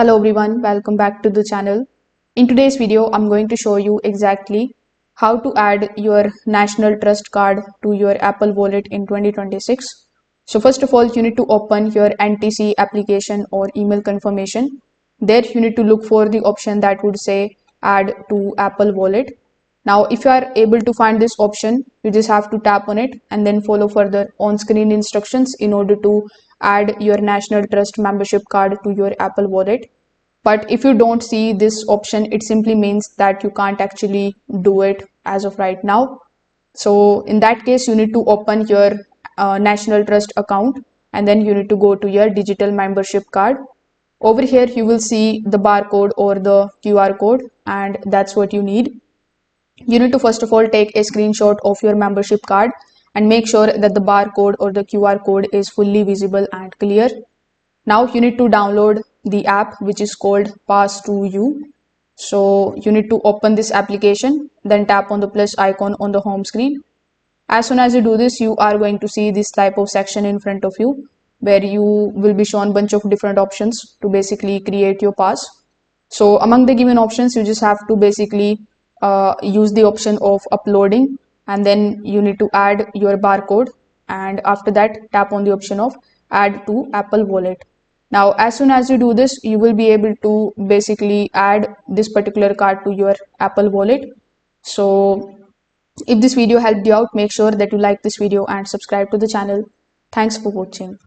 Hello everyone, welcome back to the channel. In today's video, I'm going to show you exactly how to add your National Trust card to your Apple Wallet in 2026. So first of all, you need to open your NTC application or email confirmation. There you need to look for the option that would say add to Apple Wallet. Now, if you are able to find this option, you just have to tap on it and then follow further on-screen instructions in order to add your National Trust membership card to your Apple Wallet. But if you don't see this option, it simply means that you can't actually do it as of right now. So in that case, you need to open your National Trust account and then you need to go to your digital membership card. Over here, you will see the barcode or the QR code, and that's what you need. You need to first of all take a screenshot of your membership card and make sure that the barcode or the QR code is fully visible and clear. Now you need to download the app which is called Pass to You. So you need to open this application, then tap on the plus icon on the home screen. As soon as you do this, you are going to see this type of section in front of you where you will be shown a bunch of different options to basically create your pass. So among the given options, you just have to basically use the option of uploading, and then you need to add your barcode, and after that tap on the option of add to Apple Wallet. Now as soon as you do this, you will be able to basically add this particular card to your Apple Wallet. So if this video helped you out, make sure that you like this video and subscribe to the channel. Thanks for watching.